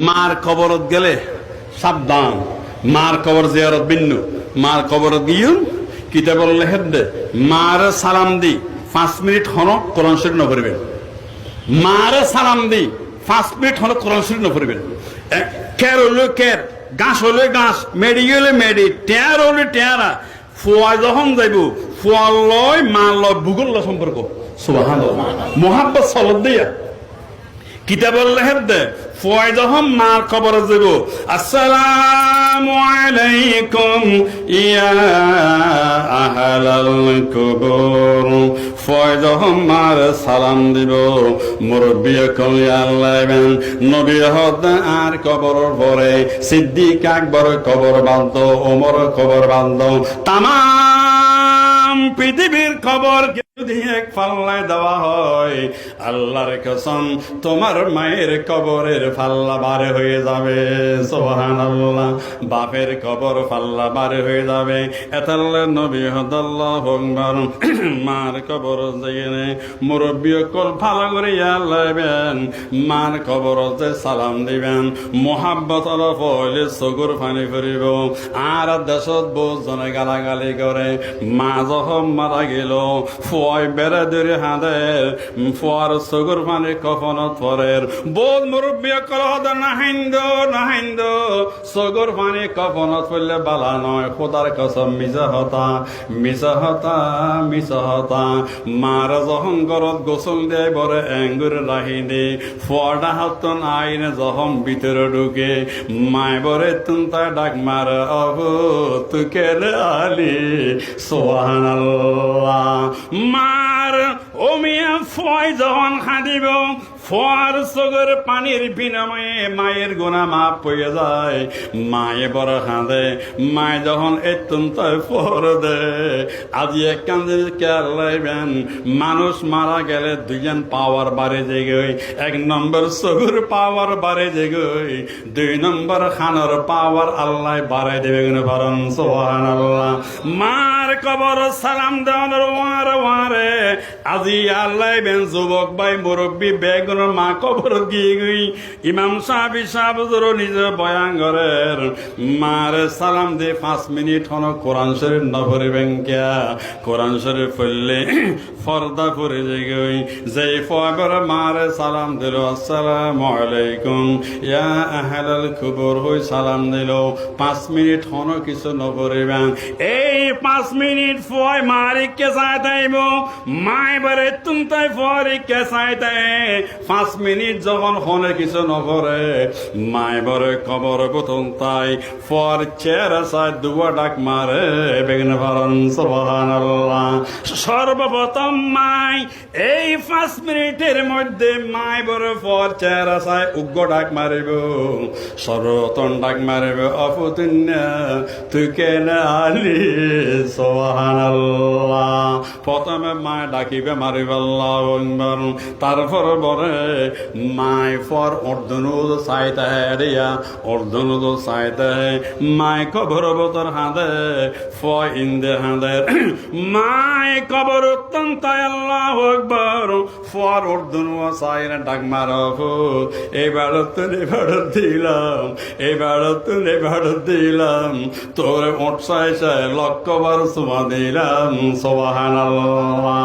মার কবরত গেলে সাবধান, মার কবর জিয়ারত বিন্নু, মার কবরত গিয়ে কিতাবল লেখের দে মার সালাম দি 5 মিনিট হন কোরআন শরীফ ন পড়বেন। মার সালাম দি 5 মিনিট হন কোরআন শরীফ ন পড়বেন। কের হলে কের, গাছ হলে গাছ, মেডি হলে মেডি, টেয়ার হলে টেয়ারা। ফুয়া যখন যাইব ফুয়া লয় মা লয় ভূগোল সম্পর্ক সুবহানাল্লাহ মোহাব্বত সলত দিয়া কিতাবল লেখের দে ফুয়া যখন মার কবর যাব আসসালামু আলাইকুম ইয়া আহলাল কবর। ফুয়া যখন মার সালাম দিব মুরব্বী কলিয়াল্লাইবেন নবী হদ আর কবর পরে সিদ্দিক আকবর কবর বান্ধ, ওমর কবর বান্ধ, তামাম পৃথিবীর খবর যদি এক পাল্লায় দেওয়া হয় আল্লাহর কসম তোমার মায়ের কবরের পাল্লা বারে হয়ে যাবে। সুবহানাল্লাহ। বাপের কবর পাল্লা বারে হয়ে যাবে। এতাল্লাহ নবী হদাল্লাহু আকবার মার কবর যেখানে মুরব্বী কল ভালো করে আল্লাহবেন মার কবর যে সালাম দিবেন মোহাব্বত অলপ হইলে চকুর পানি ফুরিব। আর দেশত বহুত জনে গালাগালি করে মা যখন মারা গেল ফুয়াই বেড়া ধরে হাঁদের ফুয়ার চকুর পানি কফনত পরের বহুত মুরব্বী কল হদ নাহিন্দ নাহিন্দ চকুর পানি কফনত পড়লে বালা নয়। খোদার কসম মিছা হতা মিছা হতা মিছা হতা। মার যখন ঘরত গোসল দেয় বড় এঙ্গুর রাহিনি ফুয়াটা হাতন আইনে যখন ভিতরে ঢুকে মায় বরে তুন তাই ডাক মার অবু তুকে আলি সুবহানাল্লাহ। মার ও মিয়া ফয় যখন খাদিব ফোয়ার চোখের পানির বিনিময়ে মায়ের গুনাহ মাপ হয়ে যায়। মায়ে বড় কাঁদে মায়ে যখন এত্যন্ত ফর দে আজি এক কান্দে কেয়ার লাইবেন মানুষ মারা গেলে দুইজন পাওয়ার বাড়ে যেগই। 1 নম্বর চোখের পাওয়ার বাড়ে যেগই, 2 নম্বর খানোর পাওয়ার আল্লাহ বাড়াই দেবে পারেন। সুবহানাল্লাহ। মার কবর সালাম দেওয়ানোর ওয়ার ওয়ারে আজি আল্লাহ বেন যুবক ভাই মুরব্বী বেগ মা কবর গিয়ে গই ইমাম সাহেব সাহেব নিজে বয়ান করেন মার সালাম দে 5 মিনিট হন কোরআন শরীফ না পড়বেন কিয়া। কোরআন শরীফ পড়লে ফর্দা পড়ে যাই। যেই ফয়বর মার সালাম দিল আসসালামু আলাইকুম ইয়া আহলাল কবর হই সালাম দিল 5 মিনিট হন কিছু না পড়বেন। এই 5 মিনিট ফয় মারি কে চাইতাইব মাই বরে তুম তাই ফরি কে চাইতাই 5 মিনিট যখন হনে কিছু নকরে মাই বরে কবর প্রথম তাই ফর চেহারা চাই দুয়া ডাক মারে বেগন পারন। সুবহানাল্লাহ। সর্বপ্রথম মাই এই 5 মিনিটের মধ্যে মাই বরে ফর চেহারা চাই উগ্র ডাক মারিব। সর্বপ্রথম ডাক মারিব অপুতুন্যা তুই কেন আলি। সুবহানাল্লাহ। প্রথমে মায় ডাকিবে মারিব আল্লাহু আকবার। তারপর বরে মায় ফর অর্ধনুদ চাইতে রিয়া অর্ধনুদ চাইতে মায় কবর বতর হাঁদে ফয় ইন্দে হাঁদে মায় কবর অত্যন্ত আল্লাহু আকবার ফর অর্ধনু চাইনে ডাক মারব। এবার তুলে ভাড়ত দিলাম এবার তুলে ভাড়ত দিলাম তোর ওট চাই চাই লক্ষবার চুমা দিলাম। সুবহানাল্লাহ।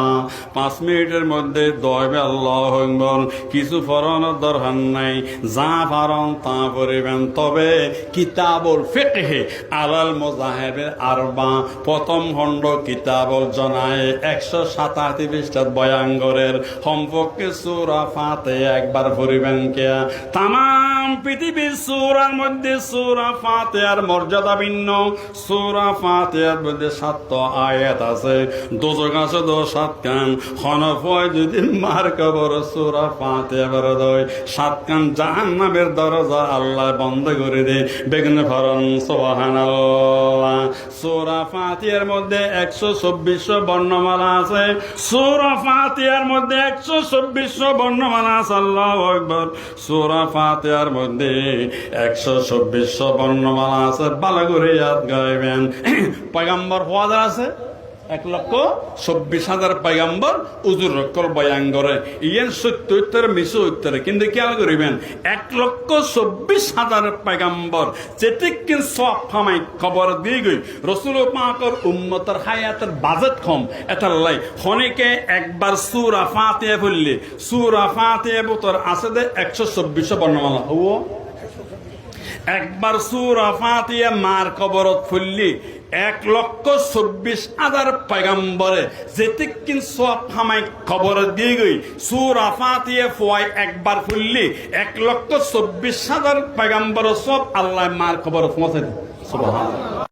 5 মিনিটের মধ্যে দয়বে আল্লাহু আকবার। কিছু ফরনের দরকার নাই, যা পারন তা পড়িবেন। তবে কিতাবুল ফিকহ আলাল মুজাহিবের আরবা প্রথম খণ্ড কিতাবুল জনায়ে 187 পৃষ্ঠাত বয়ান করের সম্পর্কে সূরা ফাতিহা একবার পড়িবেন কিয়া। তামাম পৃথিবীর সূরার মধ্যে সূরা ফাতিহার মর্যাদা ভিন্ন। সূরা ফাতিহার মধ্যে 7টা আয়াত আছে। দোজখ আছে 7 কান খনফয় যদি মার কবর সূরা ফাতিহা পড়ে দেয় 7 কান জাহান্নামের দরজা আল্লাহ বন্ধ করে দে বেগনে ফরন। সুবহানাল্লাহ। সূরা ফাতিহার মধ্যে 124 বর্ণমালা আছে। সূরা ফাতিহার মধ্যে 124 বর্ণমালা আছে। আল্লাহু আকবার। সূরা ফাতিহার মধ্যে 124 বর্ণমালা আছে। ভালো করে ইয়াদ গাইবেন। পয়গম্বর ফাদার আছে 1,24,000 পয়গম্বর উজুর রক্ষর বয়ান করে ইয়েন সত্য উত্তরে মিশু উত্তরে কিন্তু খেয়াল করিবেন 1,24,000 পয়গম্বর যেটিকিন সব ফামাই খবর দিয়ে গই রসুল পাকর উম্মতের হায়াতের বাজেট কম এটা লাই খনিকে একবার সূরা ফাতিহা পড়লে সূরা ফাতিহা বুতর আছে দে 124 বর্ণমালা হবো একবার সূরা ফাতিহা মার কবরত ফুললি 1,24,000 পয়গম্বরে যেতিকিন সব ফামাই খবর দিয়ে গই সূরা ফাতিহা ফুয়াই একবার ফুললি 1,24,000 পয়গম্বর সব আল্লাহ মার খবর পৌঁছে দেয় সুবহানাল্লাহ